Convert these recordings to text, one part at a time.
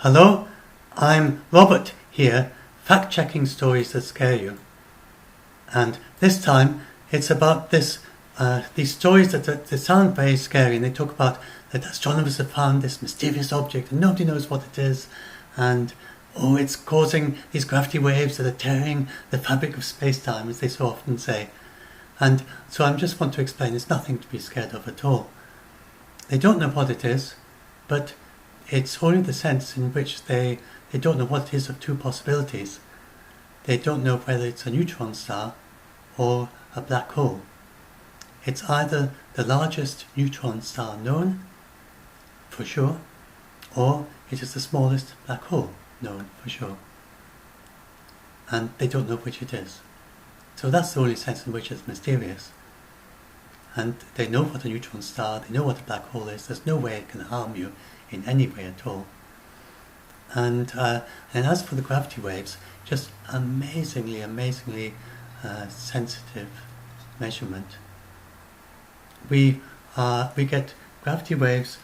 Hello, I'm Robert here, fact-checking stories that scare you. And this time it's about these stories that sound very scary, and they talk about that astronomers have found this mysterious object and nobody knows what it is, and it's causing these gravity waves that are tearing the fabric of space-time, as they so often say. And so I just want to explain it's nothing to be scared of at all. They don't know what it is, but it's only the sense in which they don't know what it is of two possibilities. They don't know whether it's a neutron star or a black hole. It's either the largest neutron star known, for sure, or it is the smallest black hole known, for sure. And they don't know which it is. So that's the only sense in which it's mysterious. And they know what a neutron star, they know what a black hole is, there's no way it can harm you in any way at all. And as for the gravity waves, just amazingly sensitive measurement. We get gravity waves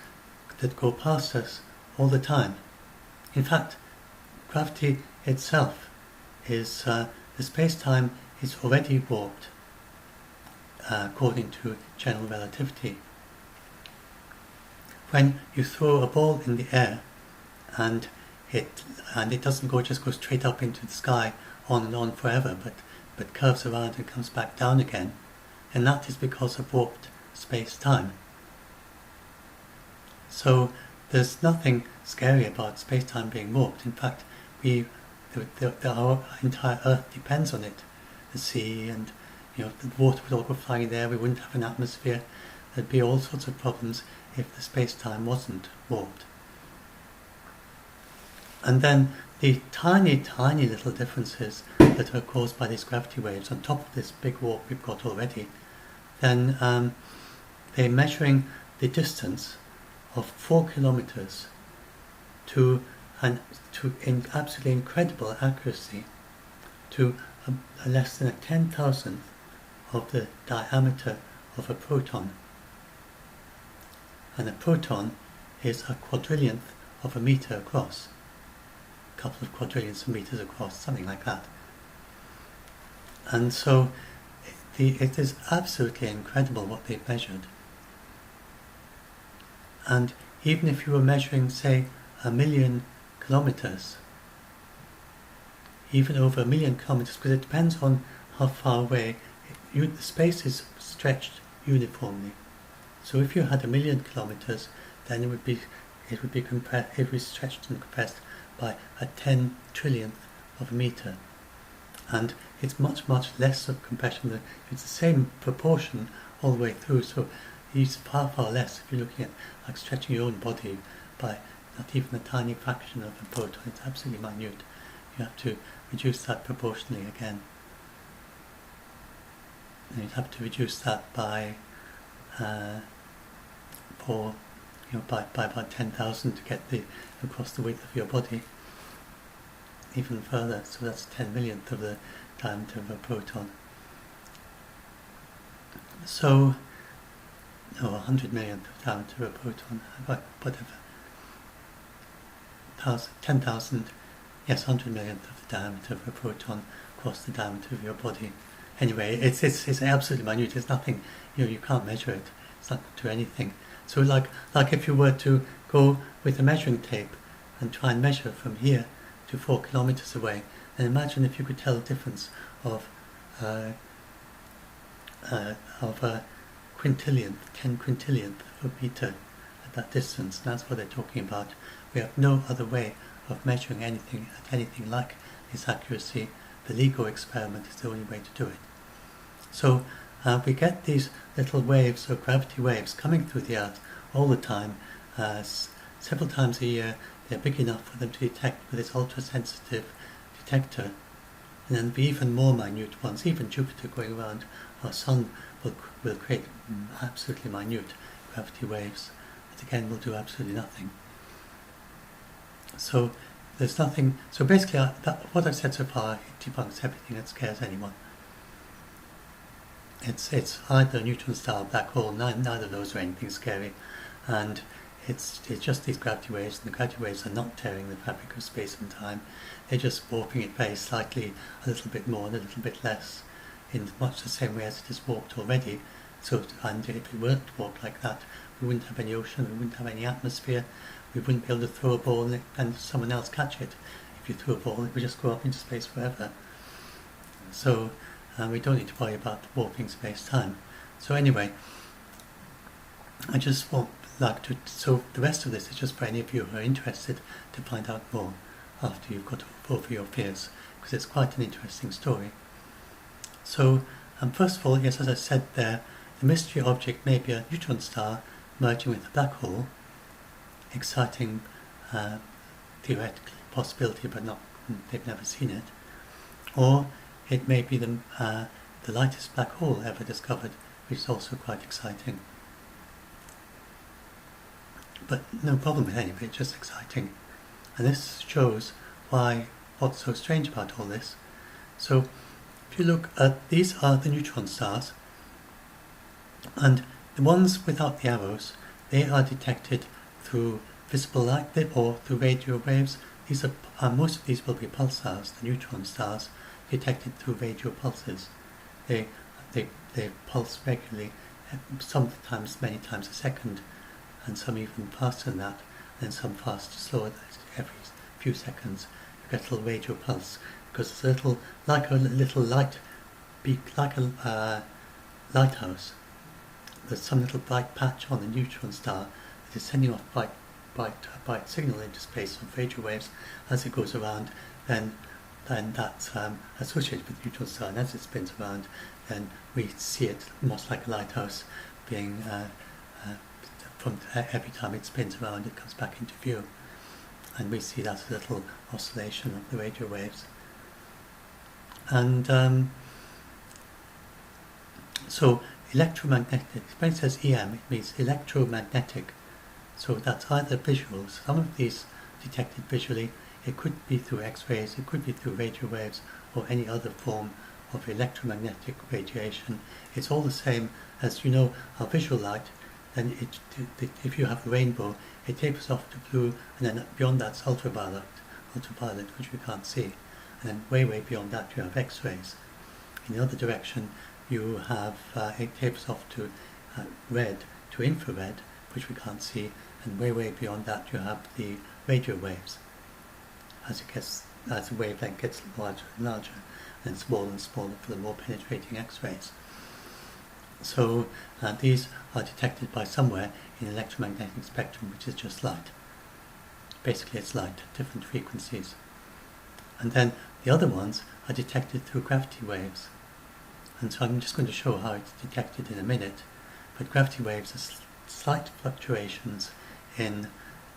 that go past us all the time. In fact, gravity itself is the space-time is already warped according to general relativity. When you throw a ball in the air and it doesn't just go straight up into the sky on and on forever, but curves around and comes back down again, and that is because of warped space-time. So there's nothing scary about space-time being warped. In fact, our entire Earth depends on it. The sea and the water would all go flying there. We wouldn't have an atmosphere. There'd be all sorts of problems if the space-time wasn't warped. And then the tiny little differences that are caused by these gravity waves on top of this big warp we've got already, then they're measuring the distance of 4 kilometers to absolutely incredible accuracy to less than a 10,000th of the diameter of a proton. And a proton is a quadrillionth of a meter across. A couple of quadrillions of meters across, something like that. And so it is absolutely incredible what they've measured. And even if you were measuring, say, 1,000,000 kilometers, even over 1,000,000 kilometers, because it depends on how far away the space is stretched uniformly. So if you had 1,000,000 kilometers, then it would be stretched and compressed by a 10 trillionth of a meter, and it's much less of compression. It's the same proportion all the way through. So it's far less if you're looking at like stretching your own body by not even a tiny fraction of a proton. It's absolutely minute. You have to reduce that proportionally again. And you'd have to reduce that by about 10,000 to get across the width of your body. Even further, so that's 10 millionth of the diameter of a proton. So, 100 millionth of the diameter of a proton, whatever. 10,000, yes, 100 millionth of the diameter of a proton across the diameter of your body. Anyway, it's absolutely minute. It's nothing. You can't measure it. It's not to anything. So like if you were to go with a measuring tape and try and measure from here to 4 kilometers away, and imagine if you could tell the difference of a quintillionth, 10 quintillionth of a meter at that distance. And that's what they're talking about. We have no other way of measuring anything at anything like this accuracy. The LIGO experiment is the only way to do it. So we get these little waves, or gravity waves, coming through the Earth all the time, several times a year. They're big enough for them to detect with this ultra-sensitive detector, and then be even more minute ones. Even Jupiter going around our Sun will create absolutely minute gravity waves that again will do absolutely nothing. So there's nothing. So basically, what I've said so far, it debunks everything that scares anyone. It's either a neutron star or black hole. Neither of those are anything scary, and it's just these gravity waves, and the gravity waves are not tearing the fabric of space and time. They're just warping it very slightly, a little bit more and a little bit less, in much the same way as it is warped already. So, and if it weren't warped like that, we wouldn't have any ocean, we wouldn't have any atmosphere, we wouldn't be able to throw a ball and someone else catch it. If you threw a ball, it would just go up into space forever. So we don't need to worry about warping space-time. So anyway, I just like to, so the rest of this is just for any of you who are interested to find out more after you've got over your fears, because it's quite an interesting story. So first of all, yes, as I said there, the mystery object may be a neutron star merging with a black hole, exciting theoretical possibility, but not, they've never seen it. Or it may be the lightest black hole ever discovered, which is also quite exciting. But no problem with any of it, just exciting. And this shows what's so strange about all this. So if you look at, these are the neutron stars, and the ones without the arrows, they are detected through visible light or through radio waves. These are most of these will be pulsars, the neutron stars, detected through radio pulses. They pulse regularly, sometimes many times a second, and some even faster than that, and some faster, slower than that. Every few seconds you get a little radio pulse, because it's a little light beak, like a lighthouse. There's some little bright patch on the neutron star that is sending off bright signal into space of radio waves as it goes around. Then that's associated with the neutron star, and as it spins around, then we see it almost like a lighthouse being from every time it spins around, it comes back into view, and we see that little oscillation of the radio waves. And so electromagnetic, when it says EM, it means electromagnetic. So that's either visuals, some of these detected visually, it could be through X-rays, it could be through radio waves, or any other form of electromagnetic radiation. It's all the same as, you know, our visual light. Then if you have a rainbow, it tapers off to blue, and then beyond that's ultraviolet, which we can't see. And then way beyond that you have X-rays. In the other direction, you have, it tapers off to red, to infrared, which we can't see, and way beyond that you have the radio waves. As the wavelength gets larger and larger, and smaller and smaller for the more penetrating X-rays. So these are detected by somewhere in the electromagnetic spectrum, which is just light. Basically it's light at different frequencies. And then the other ones are detected through gravity waves. And so I'm just going to show how it's detected in a minute. But gravity waves are slight fluctuations in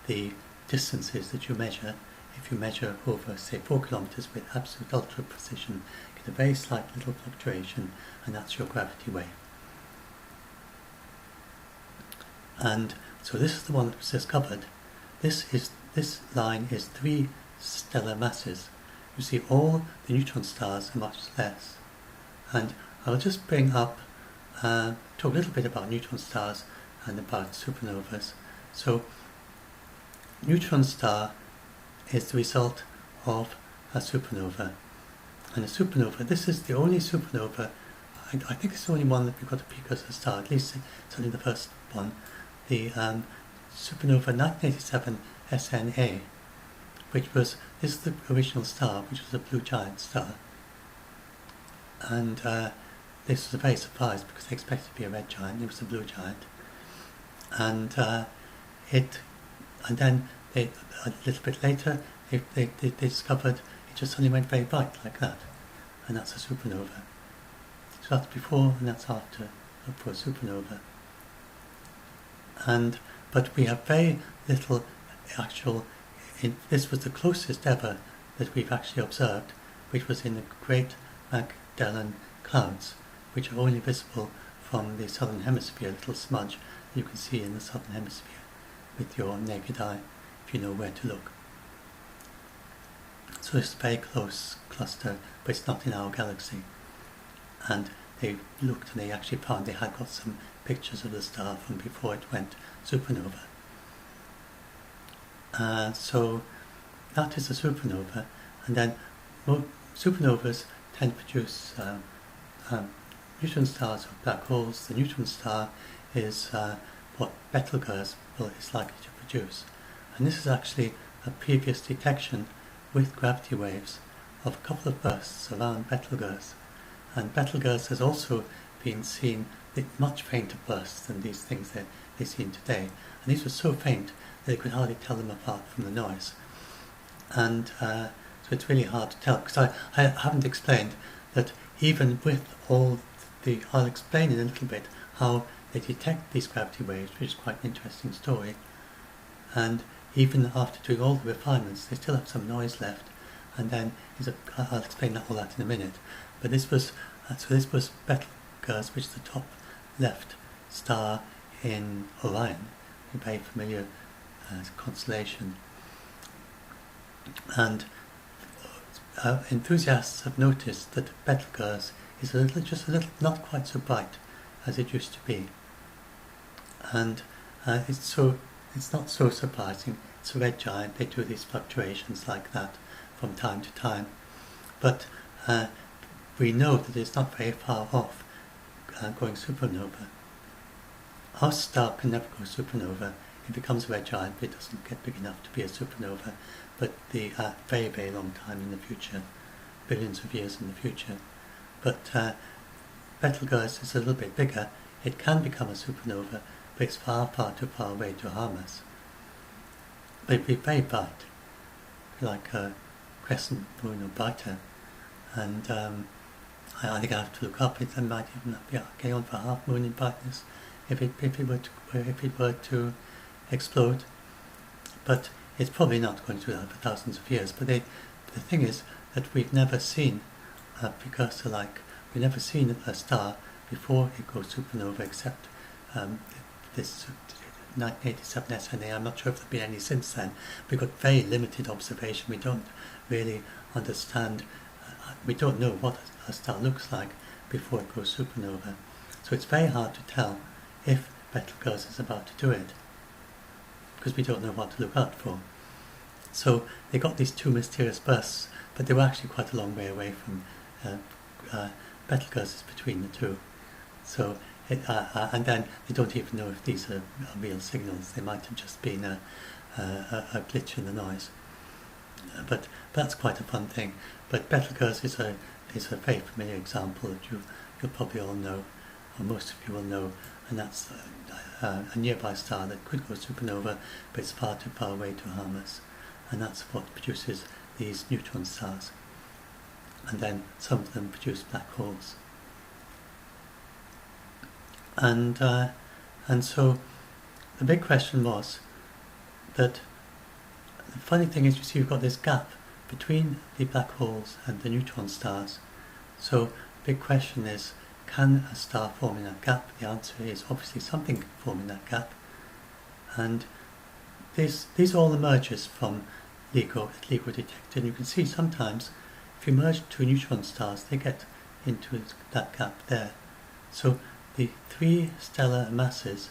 the distances that you measure. If you measure over, say, 4 kilometers with absolute ultra precision, you get a very slight little fluctuation, and that's your gravity wave. And so this is the one that was discovered. This line is 3 stellar masses. You see, all the neutron stars are much less. And I'll just bring up, talk a little bit about neutron stars and about supernovas. So, neutron star is the result of a supernova. And a supernova, this is the only supernova, I think it's the only one that we've got a precursor star, at least certainly the first one, the supernova 1987 SNA, this is the original star, which was a blue giant star. And this was a very surprise because they expected it to be a red giant, it was a blue giant. And then a little bit later, they discovered it just suddenly went very bright like that, and that's a supernova. So that's before and that's after for a supernova. But we have very little actual. This was the closest ever that we've actually observed, which was in the Great Magellan Clouds, which are only visible from the southern hemisphere, a little smudge you can see in the southern hemisphere with your naked eye, if you know where to look. So it's a very close cluster, but it's not in our galaxy. And they looked and they actually found they had got some pictures of the star from before it went supernova. So that is a supernova, and then supernovas tend to produce neutron stars or black holes. The neutron star is what Betelgeuse is likely to produce, and this is actually a previous detection with gravity waves of a couple of bursts around Betelgeuse, and Betelgeuse has also been seen with much fainter bursts than these things that they're seen today, and these were so faint that you could hardly tell them apart from the noise. And so it's really hard to tell, because I haven't explained that even with all I'll explain in a little bit how they detect these gravity waves, which is quite an interesting story, and even after doing all the refinements they still have some noise left, and then I'll explain all that in a minute. But this was Betelgeuse, which is the top left star in Orion, a very familiar constellation. And enthusiasts have noticed that Betelgeuse is just a little not quite so bright as it used to be, and it's not so surprising. It's a red giant. They do these fluctuations like that from time to time, but we know that it's not very far off going supernova. Our star can never go supernova. It becomes a red giant, but it doesn't get big enough to be a supernova, but the very, very long time in the future, billions of years in the future. But Betelgeuse is a little bit bigger. It can become a supernova, but it's far, far too far away to harm us. But it'd be very bright, like a crescent moon or brighter, and I think I have to look up. It might even be getting on for half moon in brightness if it were to explode. But it's probably not going to do that for thousands of years. But the thing is that we've never seen a precursor we've never seen a star before it goes supernova, except this 1987 SNA. I'm not sure if there've been any since then. We've got very limited observation. We don't really understand. We don't know what a star looks like before it goes supernova. So it's very hard to tell if Betelgeuse is about to do it, because we don't know what to look out for. So they got these two mysterious bursts, but they were actually quite a long way away from Betelgeuse is between the two. So and then they don't even know if these are real signals. They might have just been a glitch in the noise. But that's quite a fun thing. But Betelgeuse is a very familiar example that you'll probably all know, or most of you will know, and that's a nearby star that could go supernova, but it's far too far away to harm us, and that's what produces these neutron stars. And then some of them produce black holes. And so the big question was that the funny thing is, you see, you've got this gap between the black holes and the neutron stars. So the big question is, can a star form in that gap? The answer is obviously something can form in that gap. And these all emerges from LIGO detected. And you can see sometimes if you merge two neutron stars, they get into that gap there. So the three stellar masses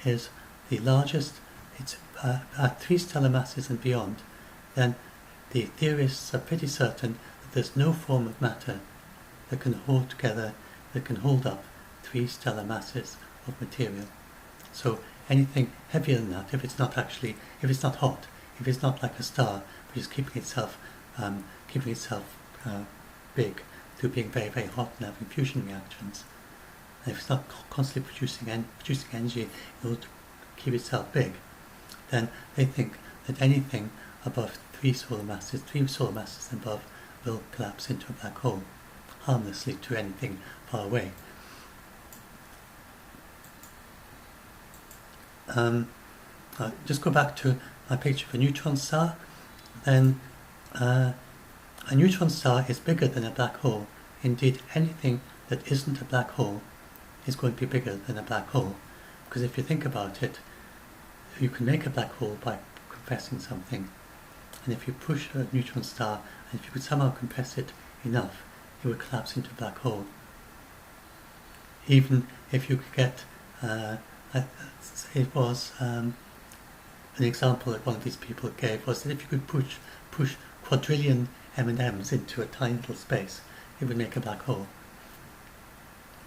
is the largest. It's at 3 stellar masses and beyond, then the theorists are pretty certain that there's no form of matter that can hold together, that can hold up 3 stellar masses of material. So anything heavier than that, if it's not hot, if it's not like a star, which is keeping itself big through being very, very hot and having fusion reactions, and if it's not constantly producing energy in order to keep itself big, then they think that anything above 3 solar masses and above, will collapse into a black hole, harmlessly to anything far away. Just go back to my picture of a neutron star. Then a neutron star is bigger than a black hole. Indeed, anything that isn't a black hole is going to be bigger than a black hole, because if you think about it, you can make a black hole by compressing something, and if you push a neutron star and if you could somehow compress it enough, it would collapse into a black hole. Even if you could get it was an example that one of these people gave was that if you could push quadrillion M&Ms into a tiny little space, it would make a black hole.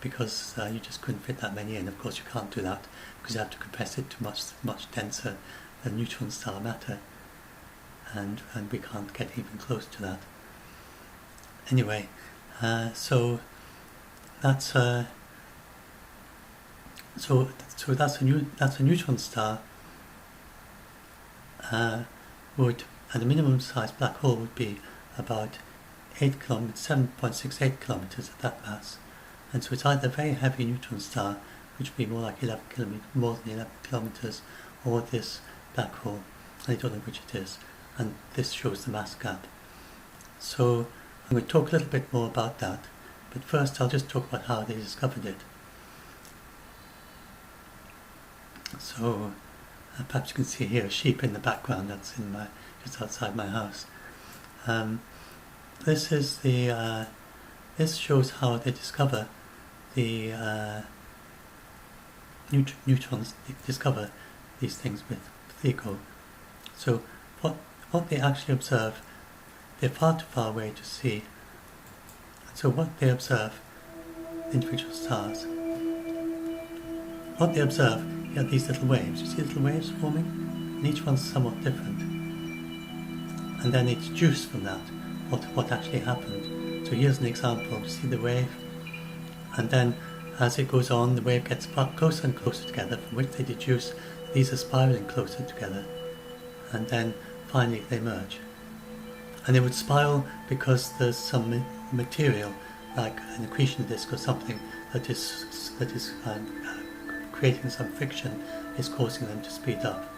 Because you just couldn't fit that many in. Of course, you can't do that because you have to compress it to much denser than neutron star matter, and we can't get even close to that. Anyway, so that's a neutron star. Would, at a minimum size black hole, would be about 7.68 kilometers at that mass. And so it's either a very heavy neutron star, which would be more like 11 kilometers, or this black hole. I don't know which it is. And this shows the mass gap. So I'm going to talk a little bit more about that. But first I'll just talk about how they discovered it. So perhaps you can see here a sheep in the background that's in just outside my house. This is this shows how they discover the neutrons. They discover these things with LIGO. So what they actually observe, they're far too far away to see. So what they observe, individual stars, what they observe, you have these little waves. You see little waves forming? And each one's somewhat different. And then they deduce from that what actually happened. So here's an example. You see the wave, and then as it goes on, the wave gets closer and closer together, from which they deduce these are spiraling closer together, and then finally they merge. And they would spiral because there's some material, like an accretion disk or something, that is creating some friction, is causing them to speed up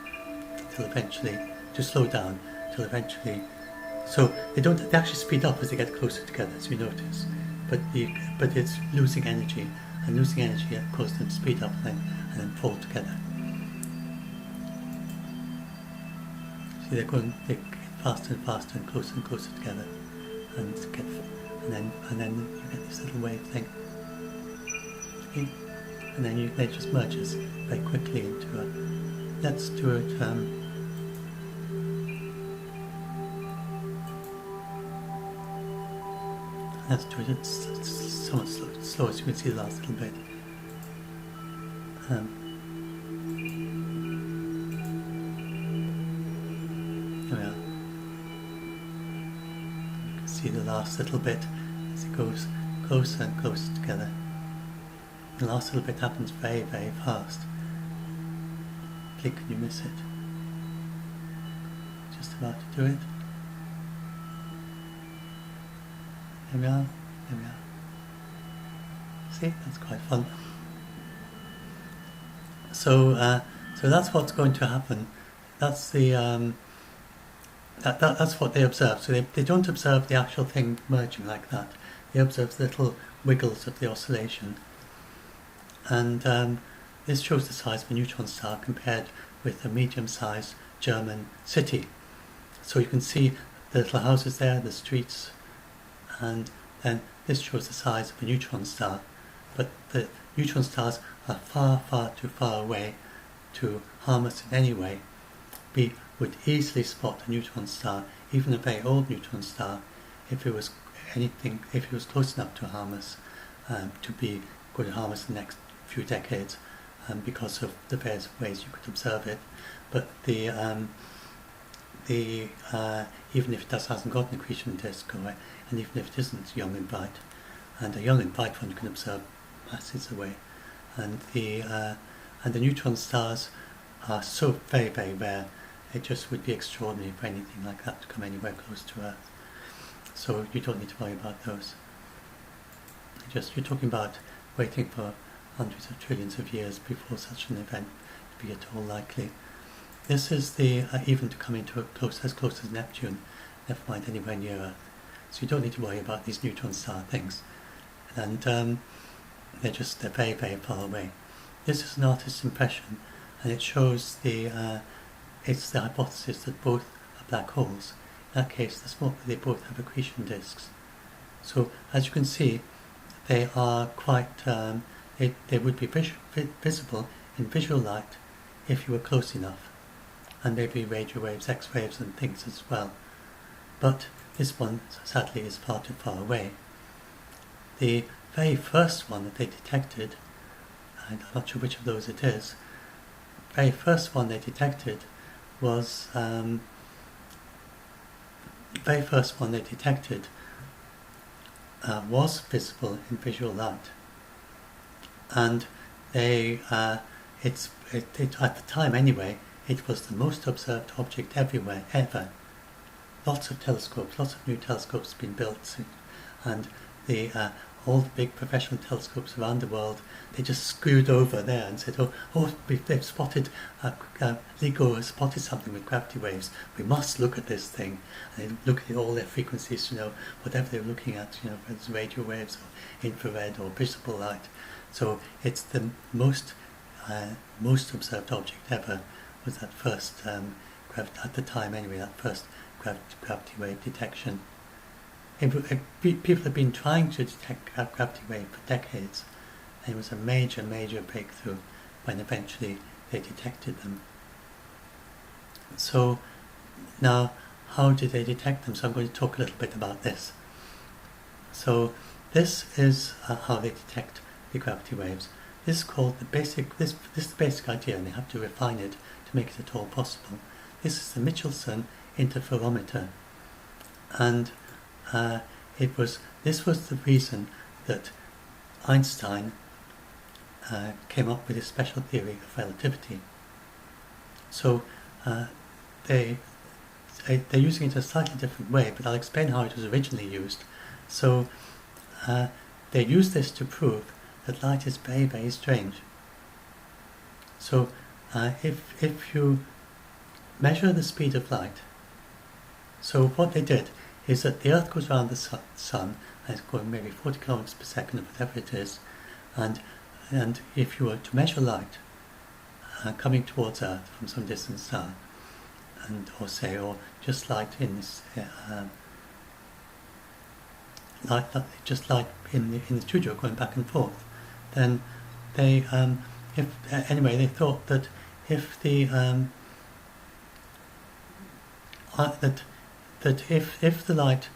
till eventually, to slow down till eventually. So they actually speed up as they get closer together, as you notice, but it's losing energy, and losing energy causes them to speed up and then fall together. See, they get faster and faster and closer together, and then you get this little wave thing. Okay? And then it just merges very quickly into a. Let's do it. Let's do it. It's somewhat slow, as you can see the last little bit. There we are. You can see the last little bit as it goes closer and closer together. The last little bit happens very, very fast. Blink and you miss it. Just about to do it. There we are. There we are. See, that's quite fun. So that's what's going to happen. That's the that's what they observe. So they don't observe the actual thing merging like that. They observe the little wiggles of the oscillation. And this shows the size of a neutron star compared with a medium-sized German city. So you can see the little houses there, the streets, and then this shows the size of a neutron star. But the neutron stars are far, far too far away to harm us in any way. We would easily spot a neutron star, even a very old neutron star, if it was close enough to harm us, to be going to harm us in the next few decades, because of the various ways you could observe it. But even if it hasn't got an accretion disk, and even if it isn't young and bright, and a young and bright one can observe masses away, and the neutron stars are so very, very rare. It just would be extraordinary for anything like that to come anywhere close to Earth. So you don't need to worry about those. You're talking about waiting for hundreds of trillions of years before such an event to be at all likely. This is the even to come into as close as Neptune, never mind anywhere near Earth. So you don't need to worry about these neutron star things, and they're very, very far away. This is an artist's impression, and it shows it's the hypothesis that both are black holes. In that case, they both have accretion disks. So as you can see, they are quite. They would be visible in visual light if you were close enough. and maybe radio waves, X-waves and things as well. But this one, sadly, is far too far away. The very first one that they detected, and I'm not sure which of those it is, the very first one they detected was visible in visual light, and at the time anyway, it was the most observed object everywhere ever. Lots of telescopes, lots of new telescopes have been built, and all the big professional telescopes around the world, they just screwed over there and said, they've spotted, LIGO has spotted something with gravity waves. We must look at this thing. And they look at all their frequencies, whatever they're looking at, whether it's radio waves or infrared or visible light. So it's the most observed object ever, was that first, at the time anyway, that first gravity wave detection. People have been trying to detect gravity wave for decades, and it was a major breakthrough when eventually they detected them. So now, how did they detect them? So I'm going to talk a little bit about this. So this is how they detect the gravity waves. This is called the basic. This is the basic idea, and they have to refine it to make it at all possible. This is the Mitchellson Interferometer, and this was the reason that Einstein came up with his special theory of relativity. So they're using it in a slightly different way, but I'll explain how it was originally used. So they use this to prove that light is very, very strange. So if you measure the speed of light, so what they did is that the Earth goes around the sun, and it's going maybe 40 kilometers per second or whatever it is, and if you were to measure light coming towards Earth from some distant star, or just light in this light in the studio going back and forth, then they they thought that if the if the light,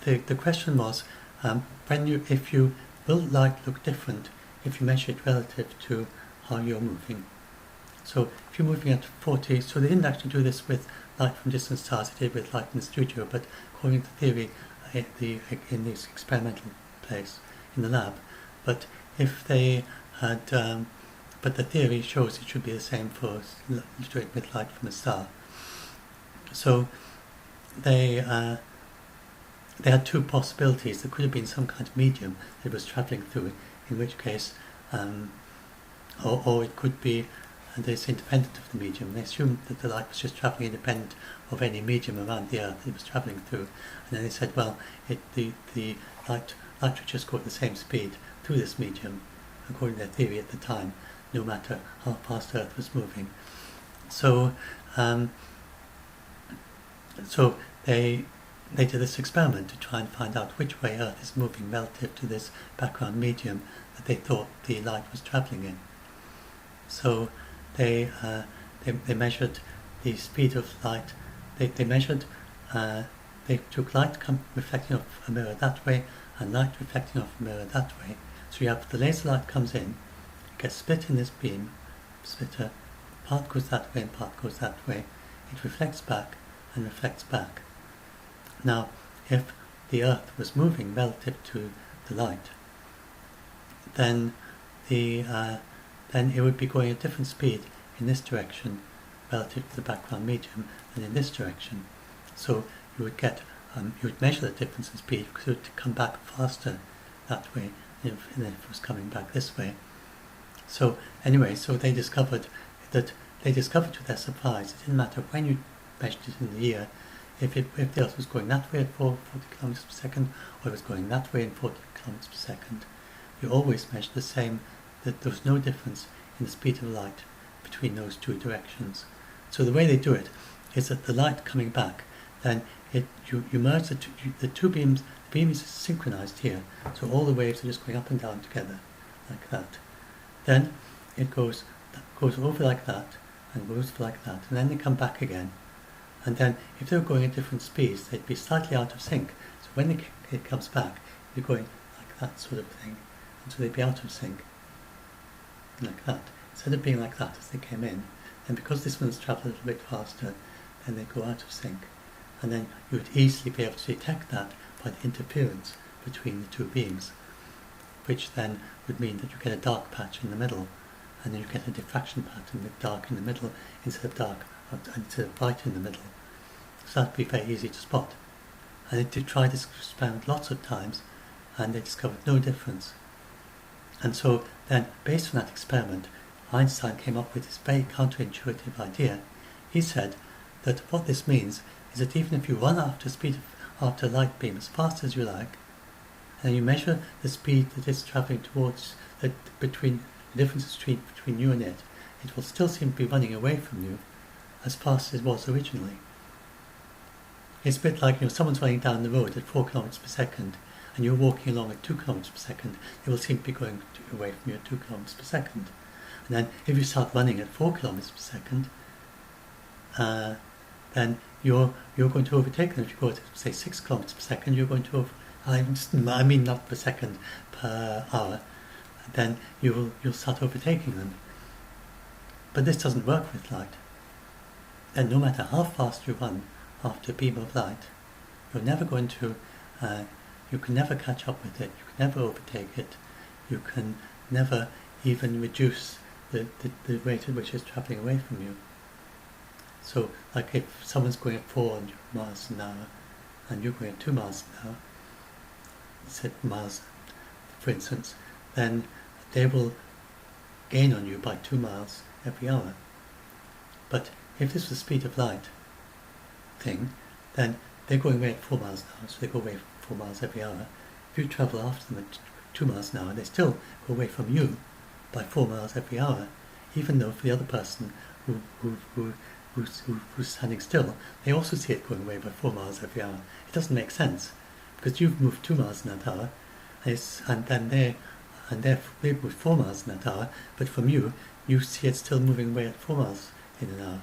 the question was, will light look different if you measure it relative to how you're moving? So if you're moving at 40, so they didn't actually do this with light from distant stars, they did with light in the studio, but according to theory, in this experimental place in the lab. But if they had, but the theory shows it should be the same for doing it with light from a star. So they had two possibilities. There could have been some kind of medium that it was travelling through, in which case, or it could be this independent of the medium. They assumed that the light was just travelling independent of any medium around the Earth it was travelling through. And then they said, well, the light would just go at the same speed through this medium, according to their theory at the time, no matter how fast Earth was moving. So they did this experiment to try and find out which way Earth is moving relative to this background medium that they thought the light was travelling in. So they measured the speed of light. They took light reflecting off a mirror that way and light reflecting off a mirror that way. So you have the laser light comes in, gets split in this beam splitter, part goes that way and part goes that way. It reflects back and reflects back. Now, if the Earth was moving relative to the light, then it would be going at different speed in this direction relative to the background medium than in this direction. So you would get you would measure the difference in speed because it would come back faster that way than if it was coming back this way. So anyway, so they discovered to their surprise, it didn't matter when you measured it in the year, if the Earth was going that way at 40 kilometers per second, or it was going that way in 40 kilometers per second, you always measured the same, that there was no difference in the speed of light between those two directions. So the way they do it is that the light coming back, then you merge the two beams, the beam is synchronized here, so all the waves are just going up and down together, like that. Then it goes over like that, and goes like that, and then they come back again. And then if they were going at different speeds, they'd be slightly out of sync. So when it comes back, they're going like that sort of thing, and so they'd be out of sync, like that. Instead of being like that as they came in, and because this one's travelled a little bit faster, then they go out of sync. And then you would easily be able to detect that by the interference between the two beams, which then would mean that you get a dark patch in the middle, and then you get a diffraction pattern with dark in the middle instead of bright in the middle. So that'd be very easy to spot. And they did try this experiment lots of times, and they discovered no difference. And so then, based on that experiment, Einstein came up with this very counterintuitive idea. He said that what this means is that even if you run after a light beam as fast as you like, and you measure the speed that it's travelling towards, the difference between you and it will still seem to be running away from you as fast as it was originally. It's a bit like, someone's running down the road at 4 kilometers per second, and you're walking along at 2 kilometers per second, they will seem to be going away from you at 2 kilometers per second. And then if you start running at 4 kilometers per second, then you're going to overtake them. If you go at, say, 6 kilometers per second, you're going to I mean not per second, per hour, then you'll start overtaking them. But this doesn't work with light. Then no matter how fast you run after a beam of light, you're never going to, you can never catch up with it, you can never overtake it, you can never even reduce the rate at which it's travelling away from you. So, like if someone's going at 400 miles an hour and you're going at 2 miles an hour, miles, for instance, then they will gain on you by 2 miles every hour. But if this was the speed of light thing, then they're going away at 4 miles an hour, so they go away 4 miles every hour. If you travel after them at 2 miles an hour, they still go away from you by 4 miles every hour, even though for the other person who's standing still, they also see it going away by 4 miles every hour. It doesn't make sense, because you've moved 2 miles in that hour, and then they've moved 4 miles in that hour, but from you see it still moving away at 4 miles in an hour.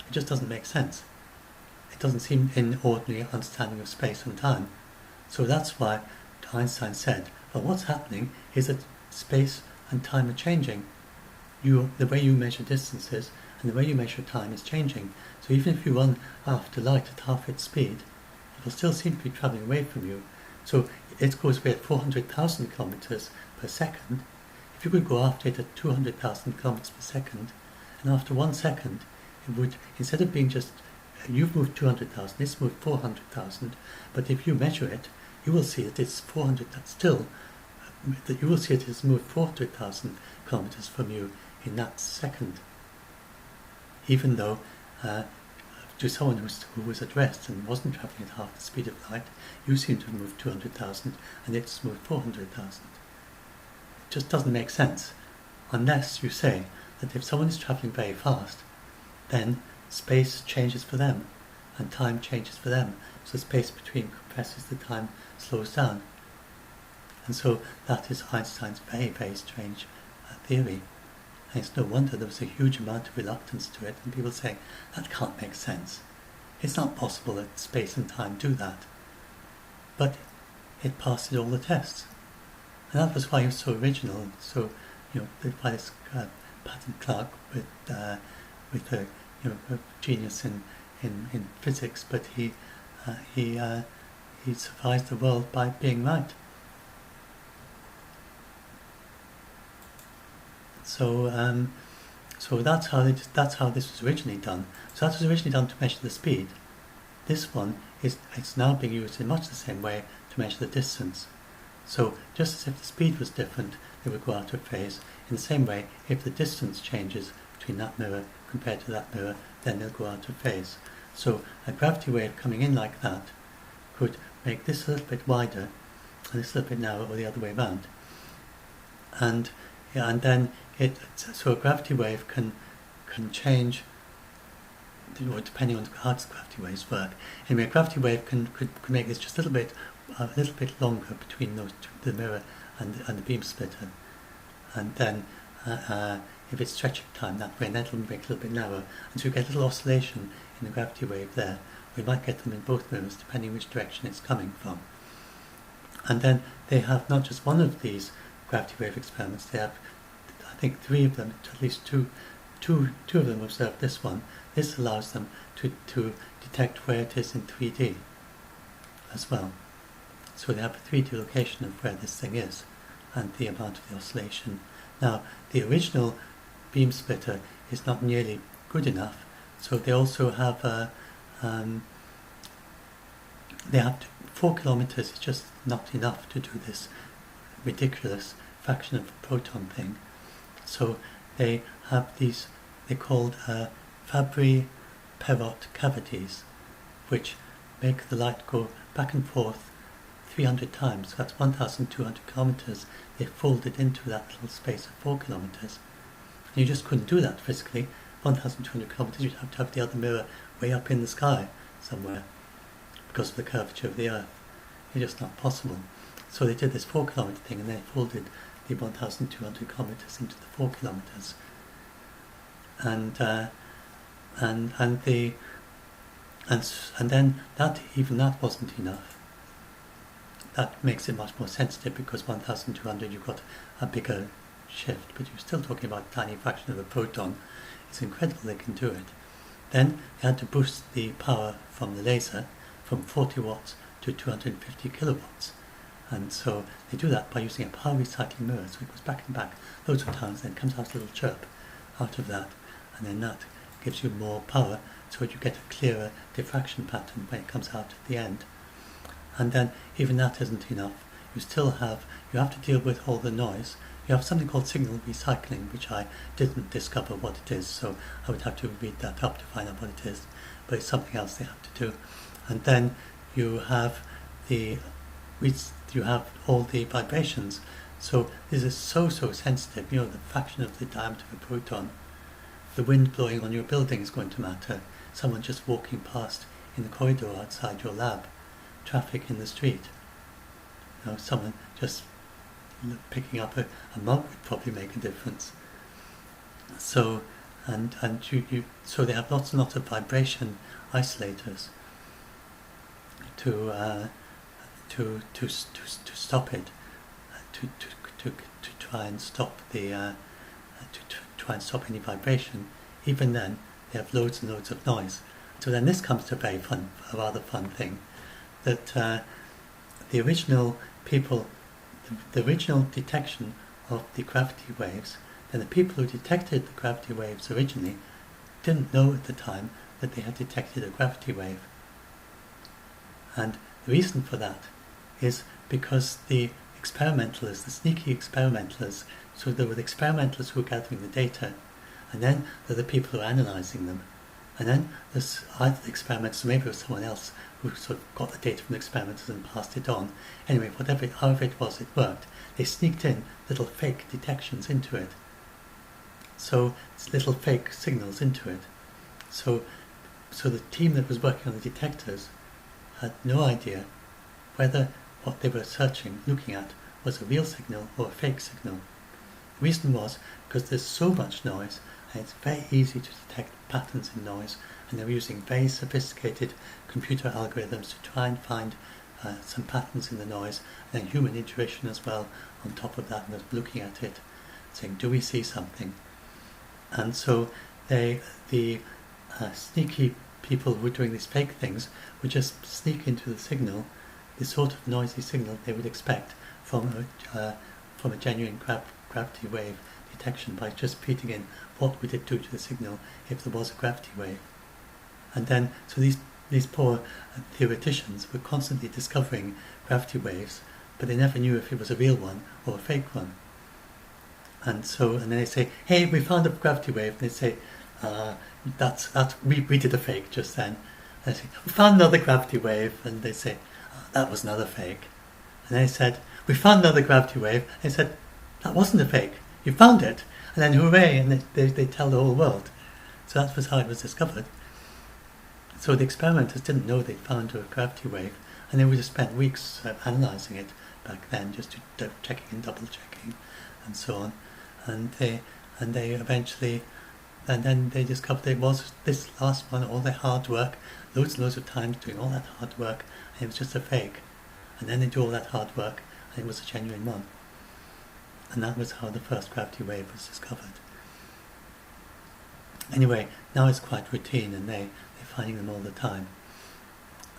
It just doesn't make sense. It doesn't seem in ordinary understanding of space and time. So that's why Einstein said, well, what's happening is that space and time are changing. The way you measure distances and the way you measure time is changing. So even if you run after light at half its speed, it will still seem to be travelling away from you. So it goes away at 400,000 kilometers per second. If you could go after it at 200,000 kilometers per second, and after 1 second, it would, instead of being just, you've moved 200,000, it's moved 400,000, but if you measure it, you will see that it's 400, still, that you will see it has moved 400,000 kilometers from you in that second. Even though, to someone who was at rest and wasn't travelling at half the speed of light, you seem to have moved 200,000 and it's moved 400,000. It just doesn't make sense, unless you say that if someone is travelling very fast, then space changes for them and time changes for them. So space between compresses, the time slows down. And so that is Einstein's very, very strange theory. And it's no wonder there was a huge amount of reluctance to it, and people saying, that can't make sense. It's not possible that space and time do that. But it passes all the tests. And that was why he was so original, and so, by this Patton Clark with a genius in physics, but he survived the world by being right. So that's how this was originally done. So that was originally done to measure the speed. This one it's now being used in much the same way to measure the distance. So just as if the speed was different, they would go out of phase. In the same way, if the distance changes between that mirror compared to that mirror, then they'll go out of phase. So a gravity wave coming in like that could make this a little bit wider and this a little bit narrower, or the other way around. And then so a gravity wave can change, depending on how gravity waves work. Anyway, a gravity wave could make this just a little bit longer between those two, the mirror and the beam splitter, and then if it's stretching time that way, and then it'll make it a little bit narrower, and so you get a little oscillation in the gravity wave there. We might get them in both mirrors depending which direction it's coming from. And then they have not just one of these gravity wave experiments, they have, I think, 3 of them, at least two of them observe this one. This allows them to detect where it is in 3D as well. So they have a 3D location of where this thing is and the amount of the oscillation. Now, the original beam splitter is not nearly good enough, so they also have a 4 kilometers is just not enough to do this ridiculous fraction of a proton thing. So they have these, they're called Fabry-Perot cavities, which make the light go back and forth 300 times. That's 1,200 kilometers. They folded into that little space of 4 kilometers. And you just couldn't do that physically. 1,200 kilometers, you'd have to have the other mirror way up in the sky somewhere because of the curvature of the Earth. It's just not possible. So they did this 4 kilometer thing, and they folded the 1,200 kilometers into the 4 kilometers. And then even that wasn't enough. That makes it much more sensitive because 1,200 you've got a bigger shift, but you're still talking about a tiny fraction of a proton. It's incredible they can do it. Then they had to boost the power from the laser from 40 watts to 250 kilowatts. And so they do that by using a power recycling mirror. So it goes back and back loads of times, then comes out a little chirp out of that, and then that gives you more power so that you get a clearer diffraction pattern when it comes out at the end. And then even that isn't enough. You have to deal with all the noise. You have something called signal recycling, which I didn't discover what it is, so I would have to read that up to find out what it is, but it's something else they have to do. And then you have all the vibrations. So this is so sensitive. The fraction of the diameter of a proton. The wind blowing on your building is going to matter. Someone just walking past in the corridor outside your lab. Traffic in the street. Someone just picking up a mug would probably make a difference. So so they have lots and lots of vibration isolators to stop it, to try and stop the to try and stop any vibration. Even then, they have loads and loads of noise. So then this comes to a rather fun thing, that the original people, the original detection of the gravity waves, then the people who detected the gravity waves originally didn't know at the time that they had detected a gravity wave. And the reason for that is because the experimentalists, the sneaky experimentalists, so there were the experimentalists who were gathering the data, and then there are the people who are analysing them, and then there's either the experimenters, or maybe it was someone else who sort of got the data from the experimenters and passed it on. Anyway, however it was, it worked. They sneaked in little fake detections into it. So it's little fake signals into it. So the team that was working on the detectors had no idea whether what they were looking at, was a real signal or a fake signal. The reason was because there's so much noise, and it's very easy to detect patterns in noise, and they were using very sophisticated computer algorithms to try and find some patterns in the noise, and then human intuition as well on top of that, and was looking at it, saying, do we see something? And so the sneaky people who were doing these fake things would just sneak into the signal, the sort of noisy signal they would expect from a genuine gravity wave detection, by just feeding in what would it do to the signal if there was a gravity wave. And then, so these poor theoreticians were constantly discovering gravity waves, but they never knew if it was a real one or a fake one. And then they say, hey, we found a gravity wave. And they say, we did a fake just then. And they say, we found another gravity wave. And they say, that was another fake. And they said, we found another gravity wave. And they said, that wasn't a fake. You found it. And then hooray, and they tell the whole world. So that was how it was discovered. So the experimenters didn't know they'd found a gravity wave, and they would have spent weeks analysing it back then, just checking and double checking and so on. And and they eventually, and then they discovered it was this last one, all their hard work, loads and loads of time doing all that hard work, and it was just a fake. And then they do all that hard work, and it was a genuine one. And that was how the first gravity wave was discovered. Anyway, now it's quite routine, and they're finding them all the time.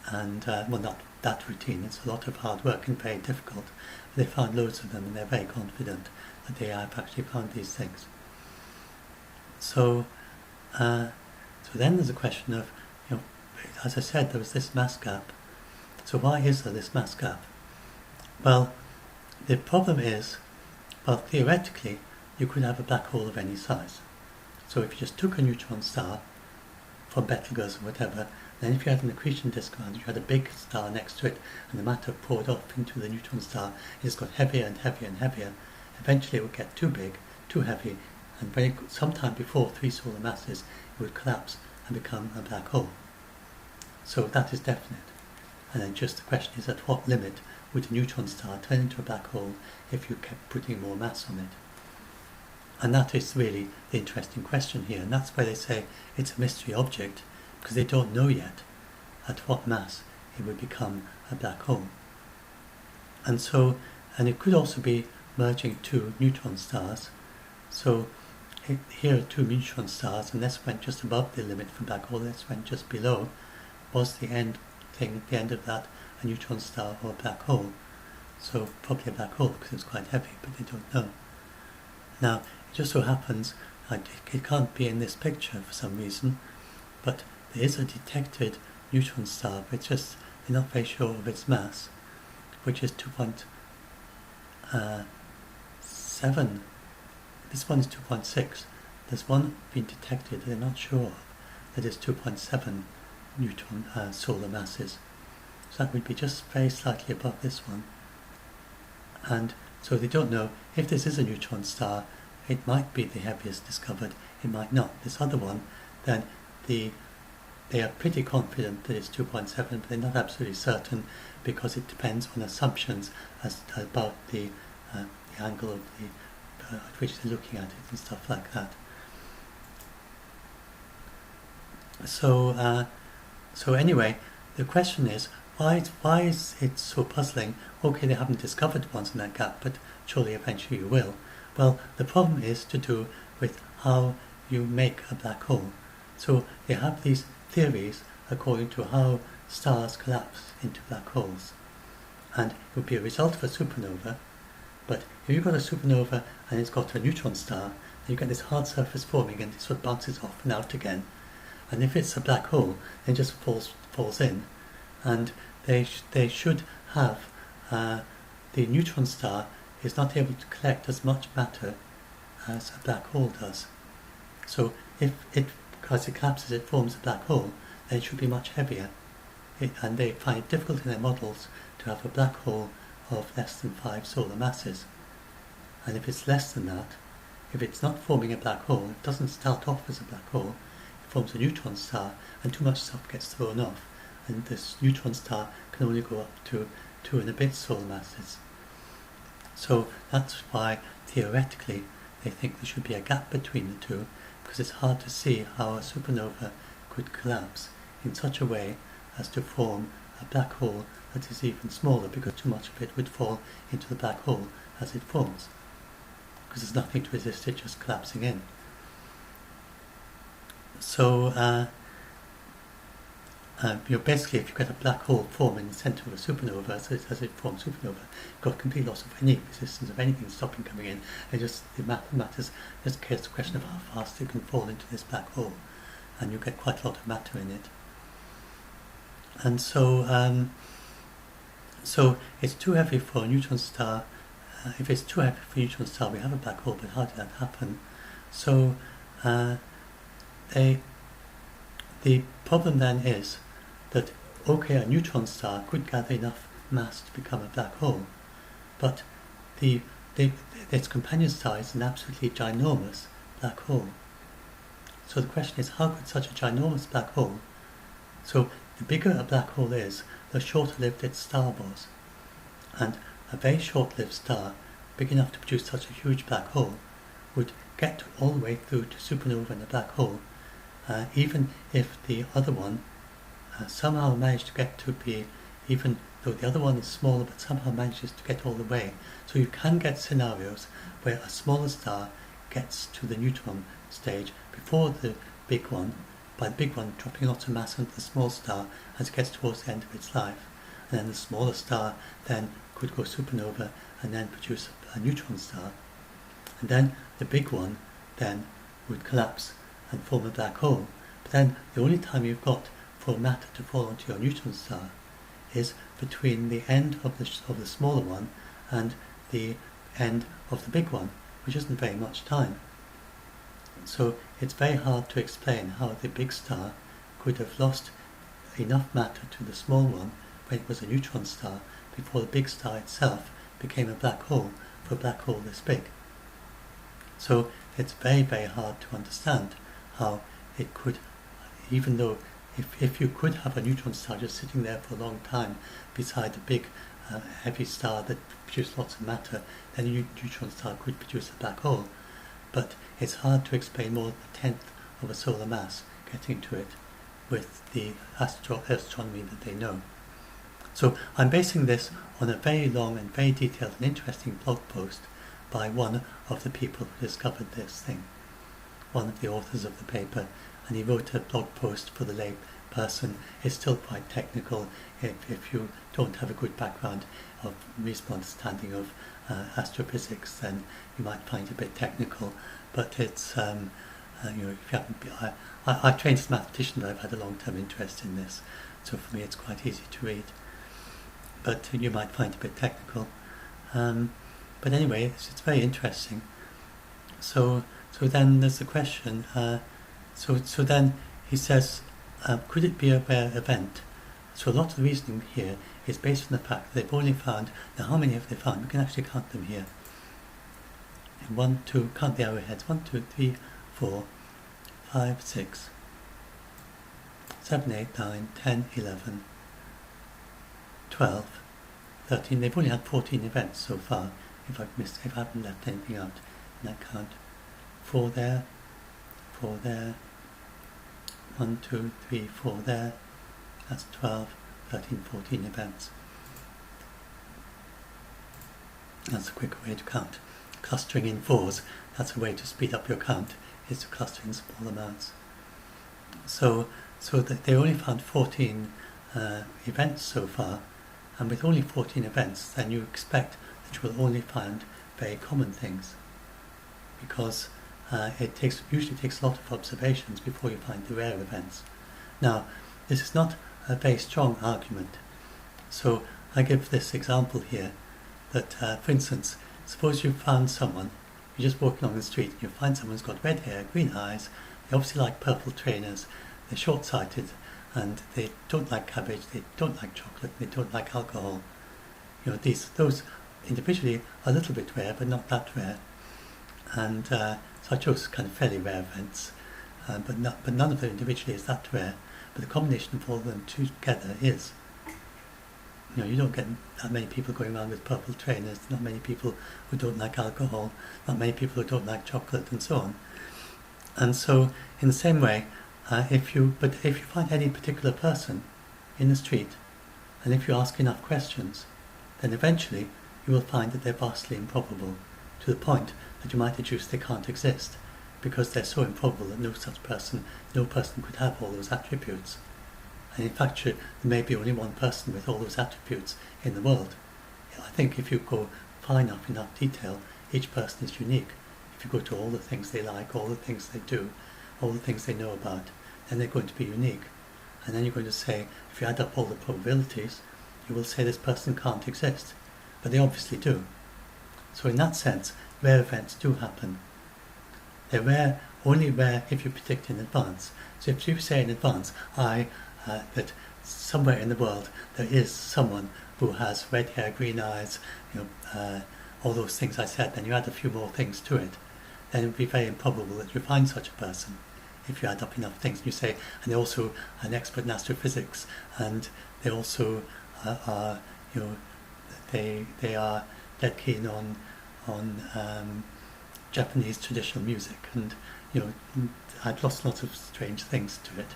And, well, not that routine, it's a lot of hard work and very difficult. But they found loads of them, and they're very confident that they have actually found these things. So then there's a question of, as I said, there was this mass gap. So why is there this mass gap? Well, the problem is, well, theoretically, you could have a black hole of any size. So if you just took a neutron star from Betelgeuse or whatever, then if you had an accretion disk around it, you had a big star next to it, and the matter poured off into the neutron star, it just got heavier and heavier and heavier. Eventually it would get too big, too heavy, and when sometime before 3 solar masses, it would collapse and become a black hole. So that is definite. And then just the question is, at what limit would a neutron star turn into a black hole if you kept putting more mass on it? And that is really the interesting question here, and that's why they say it's a mystery object, because they don't know yet at what mass it would become a black hole. And so, and it could also be merging 2 neutron stars. So here are 2 neutron stars, and this went just above the limit for black hole, this went just below. Was the end thing at the end of that a neutron star or a black hole? So probably a black hole, because it's quite heavy, but they don't know. Now, it just so happens, it can't be in this picture for some reason, but there is a detected neutron star, but they're not very sure of its mass, which is 2.7. This one is 2.6. There's one being detected that they're not sure of, that is 2.7 neutron solar masses. So that would be just very slightly above this one. And so they don't know if this is a neutron star. It might be the heaviest discovered, it might not. This other one, then they are pretty confident that it's 2.7, but they're not absolutely certain, because it depends on assumptions about the angle of at which they're looking at it and stuff like that. So anyway, the question is, why is it so puzzling? Okay, they haven't discovered ones in that gap, but surely eventually you will. Well, the problem is to do with how you make a black hole. So they have these theories according to how stars collapse into black holes. And it would be a result of a supernova, but if you've got a supernova and it's got a neutron star, then you get this hard surface forming and it sort of bounces off and out again. And if it's a black hole, it just falls in. And they should have, the neutron star is not able to collect as much matter as a black hole does. So because it collapses, it forms a black hole, then it should be much heavier. And they find it difficult in their models to have a black hole of less than 5 solar masses. And if it's less than that, if it's not forming a black hole, it doesn't start off as a black hole, it forms a neutron star, and too much stuff gets thrown off, and this neutron star can only go up to 2 and a bit solar masses. So that's why, theoretically, they think there should be a gap between the two, because it's hard to see how a supernova could collapse in such a way as to form a black hole that is even smaller, because too much of it would fall into the black hole as it forms, because there's nothing to resist it just collapsing in. So basically, if you get a black hole form in the centre of a supernova, as it forms supernova, you've got complete loss of any resistance of anything stopping coming in. It just, the matters just cares the question of how fast it can fall into this black hole, and you get quite a lot of matter in it. And so it's too heavy for a neutron star. If it's too heavy for a neutron star, we have a black hole, but how did that happen? So the problem then is that, okay, a neutron star could gather enough mass to become a black hole, but its companion star is an absolutely ginormous black hole. So the question is, how could such a ginormous black hole, so the bigger a black hole is, the shorter lived its star was, and a very short-lived star, big enough to produce such a huge black hole, would get all the way through to supernova and a black hole, even if the other one somehow managed to get to be, even though the other one is smaller, but somehow manages to get all the way. So you can get scenarios where a smaller star gets to the neutron stage before the big one, by the big one dropping lots of mass onto the small star as it gets towards the end of its life. And then the smaller star then could go supernova and then produce a neutron star. And then the big one then would collapse and form a black hole. But then the only time you've got for matter to fall onto your neutron star is between the end of the smaller one and the end of the big one, which isn't very much time. So it's very hard to explain how the big star could have lost enough matter to the small one when it was a neutron star before the big star itself became a black hole for a black hole this big. So it's very, very hard to understand how it could, even though if you could have a neutron star just sitting there for a long time beside a big heavy star that produced lots of matter, then a neutron star could produce a black hole. But it's hard to explain more than a tenth of a solar mass getting to it with the astronomy that they know. So I'm basing this on a very long and very detailed and interesting blog post by one of the people who discovered this thing, one of the authors of the paper, and he wrote a blog post for the lay person. It's still quite technical. If you don't have a good background of reasonable understanding of astrophysics, then you might find it a bit technical. But it's if you haven't been, I trained as a mathematician, but I've had a long-term interest in this, so for me it's quite easy to read. But you might find it a bit technical. But anyway, it's very interesting. So then there's the question. So then he says, could it be a rare event? So a lot of the reasoning here is based on the fact that they've only found, now how many have they found? We can actually count them here. 1, 2, count the arrowheads, 1, 2, 3, 4, 5, 6, 7, 8, 9, 10, 11, 12, 13. They've only had 14 events so far, if I haven't left anything out in that count. 4 there, 4 there, 1, 2, 3, 4 there. That's 12, 13, 14 events. That's a quicker way to count. Clustering in 4s, that's a way to speed up your count, is to cluster in small amounts. So that they only found 14 events so far, and with only 14 events, then you expect that you will only find very common things, because it usually takes a lot of observations before you find the rare events. Now, this is not a very strong argument. So I give this example here that, for instance, suppose you found someone, you're just walking along the street and you find someone who's got red hair, green eyes, they obviously like purple trainers, they're short-sighted, and they don't like cabbage, they don't like chocolate, they don't like alcohol. Those individually are a little bit rare, but not that rare. And so I chose kind of fairly rare events, but none of them individually is that rare. But the combination of all of them together is. You don't get that many people going around with purple trainers, not many people who don't like alcohol, not many people who don't like chocolate, and so on. And so, in the same way, if you find any particular person in the street, and if you ask enough questions, then eventually you will find that they're vastly improbable, to the point that you might deduce they can't exist, because they're so improbable that no person could have all those attributes. And in fact, there may be only one person with all those attributes in the world. I think if you go far enough detail, each person is unique. If you go to all the things they like, all the things they do, all the things they know about, then they're going to be unique. And then you're going to say, if you add up all the probabilities, you will say this person can't exist. But they obviously do. So in that sense, rare events do happen. They're only rare if you predict in advance. So if you say in advance, that somewhere in the world there is someone who has red hair, green eyes, all those things I said, then you add a few more things to it, then it would be very improbable that you find such a person. If you add up enough things, and you say, and they're also an expert in astrophysics, and they also are, they are dead keen on Japanese traditional music, and I'd lost lots of strange things to it,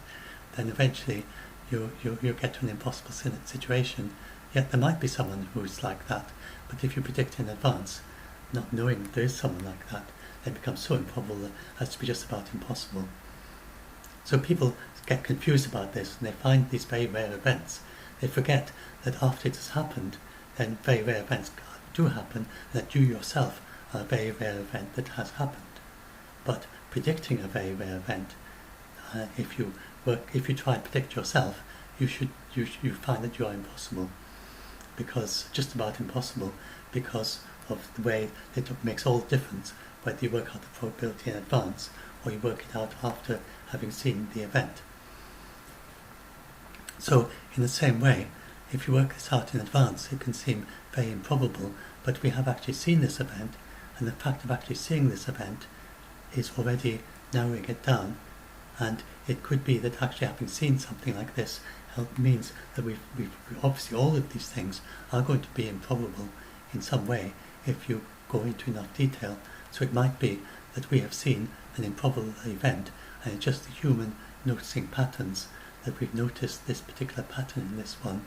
then eventually you get to an impossible situation. Yet there might be someone who's like that, but if you predict in advance, not knowing there is someone like that, then it becomes so improbable as to be just about impossible. So people get confused about this, and they find these very rare events. They forget that after it has happened, then very rare events do happen, and that you yourself are a very rare event that has happened. But predicting a very rare event, if you try and predict yourself, you find that you are impossible, because just about impossible, because of the way it makes all the difference whether you work out the probability in advance or you work it out after having seen the event. So in the same way, if you work this out in advance, it can seem very improbable, but we have actually seen this event, and the fact of actually seeing this event is already narrowing it down. And it could be that actually having seen something like this means that we've obviously all of these things are going to be improbable in some way if you go into enough detail. So it might be that we have seen an improbable event, and it's just the human noticing patterns, that we've noticed this particular pattern in this one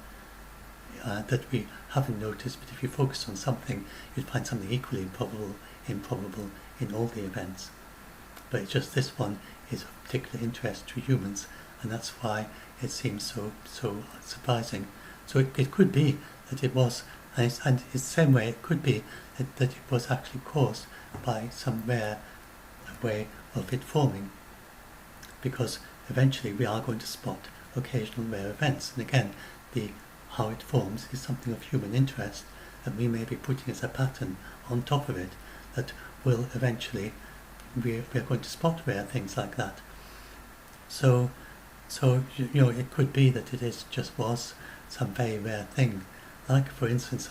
that we haven't noticed, but if you focus on something, you'd find something equally improbable in all the events. But it's just this one is of particular interest to humans, and that's why it seems so surprising. So it could be that it was, and in the same way it could be that it was actually caused by some rare way of it forming, because eventually we are going to spot occasional rare events, and again how it forms is something of human interest, and we may be putting as a pattern on top of it that will eventually we are going to spot rare things like that. So it could be that it was some very rare thing. Like, for instance,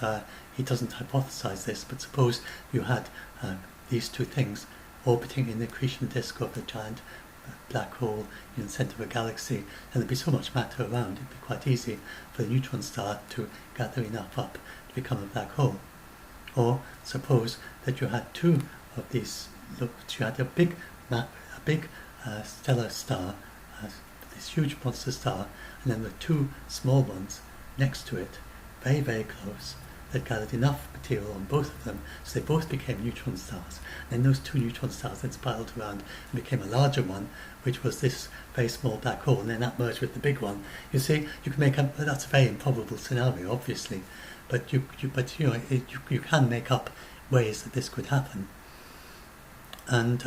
he doesn't hypothesize this, but suppose you had these two things orbiting in the accretion disk of a giant black hole in the centre of a galaxy, and there'd be so much matter around, it'd be quite easy for the neutron star to gather enough up to become a black hole. Or suppose that you had two of these. Look, you had a big stellar star, this huge monster star, and then the two small ones next to it, very, very close, that gathered enough material on both of them, so they both became neutron stars. And then those two neutron stars then spiraled around and became a larger one, which was this very small black hole, and then that merged with the big one. You see, you can make that's a very improbable scenario, obviously, but you can make up ways that this could happen. And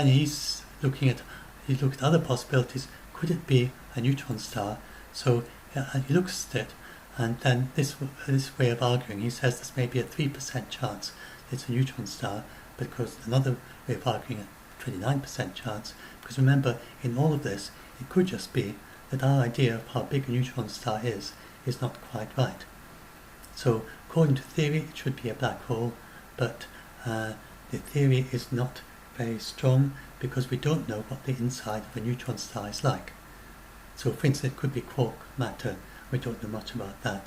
he's looking at other possibilities. Could it be a neutron star? So he looks at it, and then this way of arguing, he says this may be a 3% chance it's a neutron star, because another way of arguing a 29% chance. Because remember, in all of this, it could just be that our idea of how big a neutron star is not quite right. So according to theory, it should be a black hole, but the theory is not very strong because we don't know what the inside of a neutron star is like. So for instance, it could be quark matter. We don't know much about that.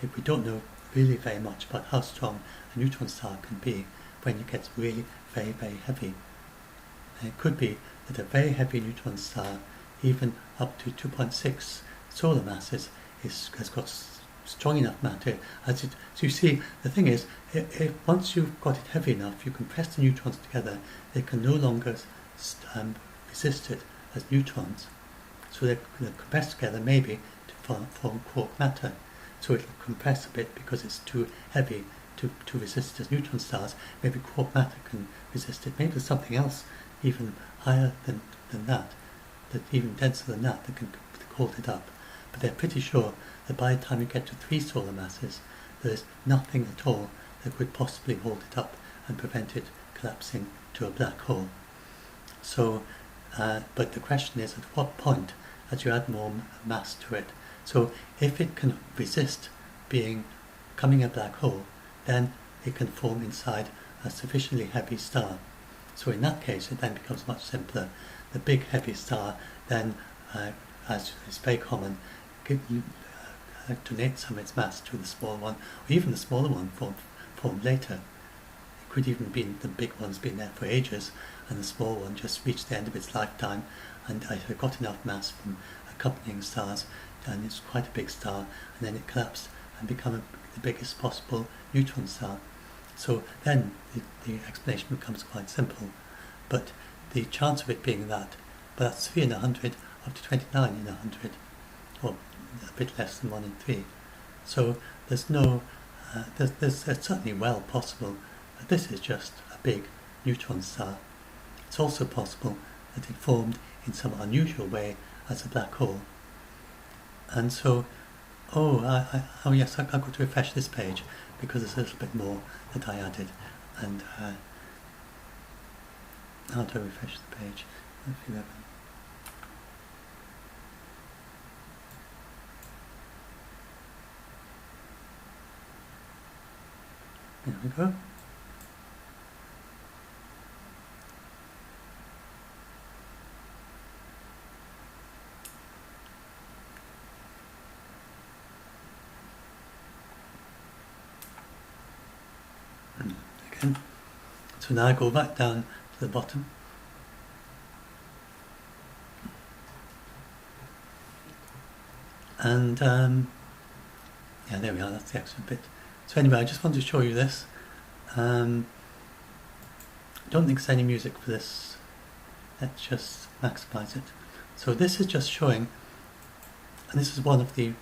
We don't know really very much about how strong a neutron star can be when it gets really very, very heavy. And it could be that a very heavy neutron star, even up to 2.6 solar masses, has got strong enough matter. So you see, the thing is, if once you've got it heavy enough, you compress the neutrons together, they can no longer resist it as neutrons. So they're compressed together maybe to form quark matter. So it'll compress a bit because it's too heavy to resist it as neutron stars. Maybe quark matter can resist it. Maybe there's something else even higher than that even denser than that can hold it up. But they're pretty sure that by the time you get to 3 solar masses, there's nothing at all that could possibly hold it up and prevent it collapsing to a black hole. So, but the question is, at what point, as you add more mass to it, so if it can resist becoming a black hole, then it can form inside a sufficiently heavy star. So in that case, it then becomes much simpler. The big heavy star then, as is very common, donate some of its mass to the small one, or even the smaller one formed later. It could even be the big one's been there for ages, and the small one just reached the end of its lifetime, and it had got enough mass from accompanying stars, and it's quite a big star, and then it collapsed and become the biggest possible neutron star. So then the explanation becomes quite simple, but the chance of it being that, but that's 3 in 100 up to 29 in 100, or a bit less than 1 in 3. So there's no, it's certainly well possible that this is just a big neutron star. It's also possible that it formed in some unusual way as a black hole. And so, oh yes, I've got to refresh this page because there's a little bit more that I added. And how do I refresh the page? F11. There we go. Again. So now I go back down to the bottom. And yeah, there we are, that's the extra bit. So anyway, I just wanted to show you this. I don't think there's any music for this. Let's just maximize it. So this is just showing, and this is one of the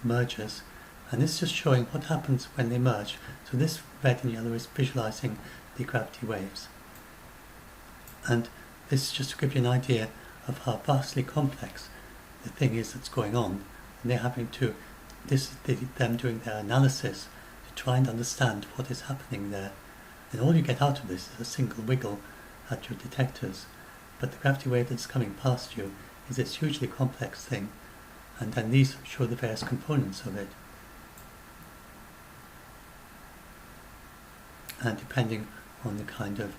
mergers, and this is just showing what happens when they merge. So this red and yellow is visualizing the gravity waves, and this is just to give you an idea of how vastly complex the thing is that's going on, and they're having to, this is them doing their analysis to try and understand what is happening there. And all you get out of this is a single wiggle at your detectors, but the gravity wave that's coming past you is this hugely complex thing, and then these show the various components of it. And depending on the kind of,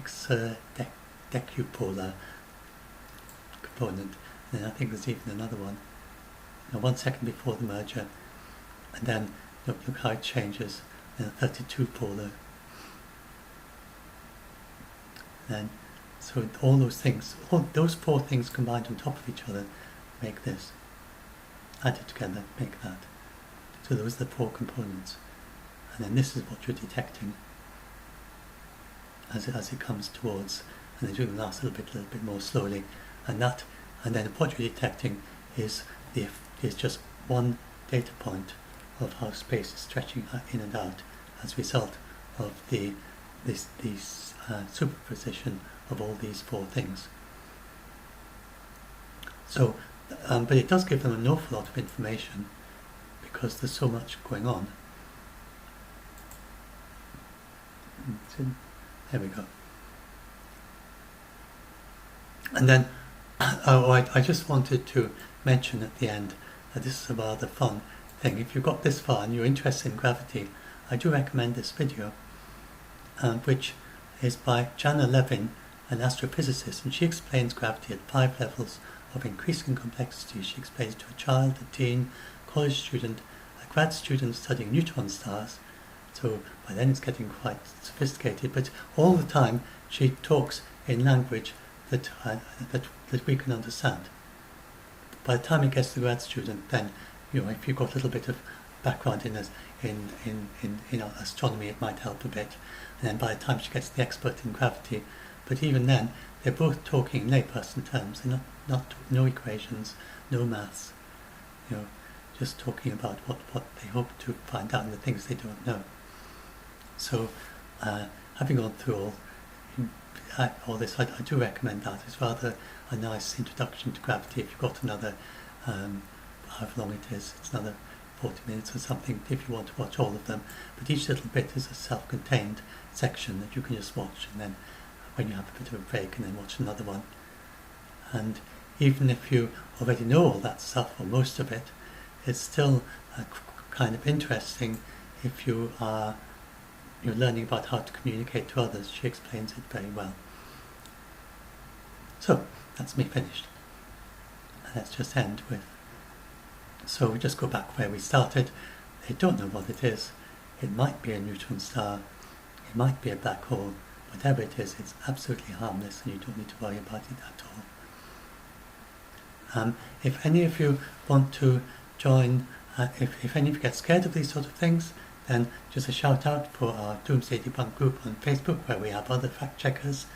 so the decupolar component, and then I think there's even another one. Now 1 second before the merger, and then look how it changes, and 32 polar. And so all those things, all those 4 things combined on top of each other make this. Added together make that. So those are the 4 components. And then this is what you're detecting as it comes towards, and they do the last little bit more slowly, and then what you're detecting is just one data point of how space is stretching in and out as a result of this superposition of all these 4 things. So, but it does give them an awful lot of information because there's so much going on. There we go. And then, I just wanted to mention at the end that this is a rather fun thing. If you've got this far and you're interested in gravity, I do recommend this video, which is by Jana Levin, an astrophysicist, and she explains gravity at 5 levels of increasing complexity. She explains to a child, a teen, college student, a grad student studying neutron stars. So by then it's getting quite sophisticated, but all the time she talks in language that we can understand. By the time it gets to the grad student, then if you've got a little bit of background in astronomy, it might help a bit. And then by the time she gets to the expert in gravity, but even then they're both talking in layperson terms. They're no equations, no maths. Just talking about what they hope to find out and the things they don't know. So, having gone through all this, I do recommend that. It's rather a nice introduction to gravity. If you've got another, however long it is, it's another 40 minutes or something, if you want to watch all of them. But each little bit is a self-contained section that you can just watch, and then when you have a bit of a break, and then watch another one. And even if you already know all that stuff, or most of it, it's still kind of interesting if you're learning about how to communicate to others. She explains it very well. So that's me finished. And let's just end with, so we just go back where we started. They don't know what it is. It might be a neutron star, it might be a black hole. Whatever it is, it's absolutely harmless and you don't need to worry about it at all. If any of you want to join, if any of you get scared of these sort of things, then just a shout out for our Doomsday Debunk group on Facebook, where we have other fact checkers,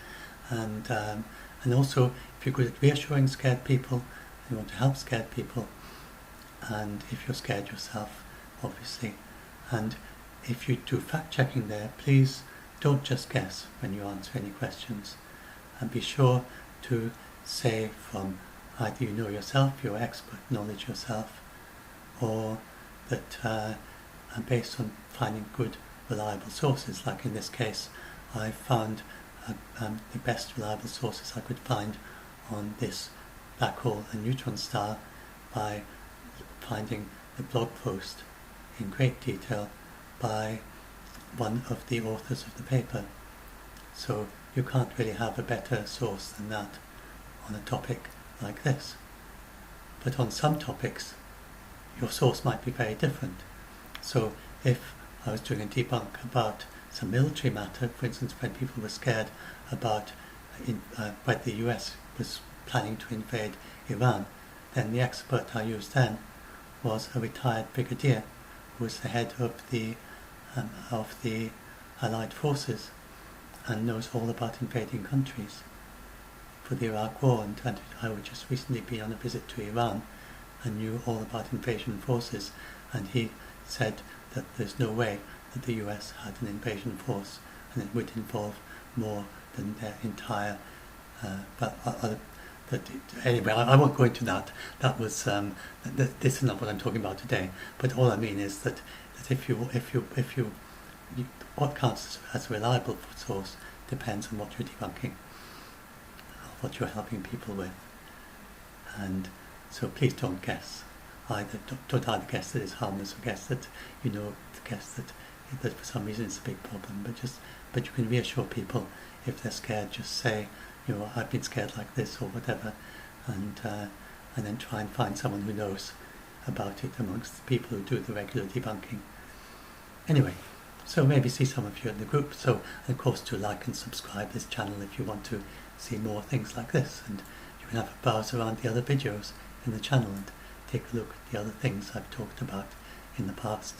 and also if you're good at reassuring scared people, you want to help scared people, and if you're scared yourself, obviously, and if you do fact checking there, please don't just guess when you answer any questions, and be sure to say from either you know yourself, your expert knowledge yourself, or that based on finding good reliable sources. Like in this case, I found the best reliable sources I could find on this black hole and neutron star by finding the blog post in great detail by one of the authors of the paper. So you can't really have a better source than that on a topic like this. But on some topics, your source might be very different. So if I was doing a debunk about some military matter, for instance, when people were scared about whether the US was planning to invade Iran, then the expert I used then was a retired brigadier who was the head of the Allied forces and knows all about invading countries for the Iraq War, and I would just recently been on a visit to Iran and knew all about invasion forces, and he said that there's no way that the US had an invasion force and it would involve more than their entire anyway, I won't go into that. That was this is not what I'm talking about today. But all I mean is that if you what counts as a reliable source depends on what you're debunking, what you're helping people with, and so please don't guess. Don't either guess that it's harmless or guess that guess that for some reason it's a big problem. But you can reassure people if they're scared. Just say, I've been scared like this or whatever, and then try and find someone who knows about it amongst the people who do the regular debunking. Anyway, so maybe see some of you in the group. So, of course, do like and subscribe this channel if you want to see more things like this, and you can have a browse around the other videos in the channel and take a look at the other things I've talked about in the past.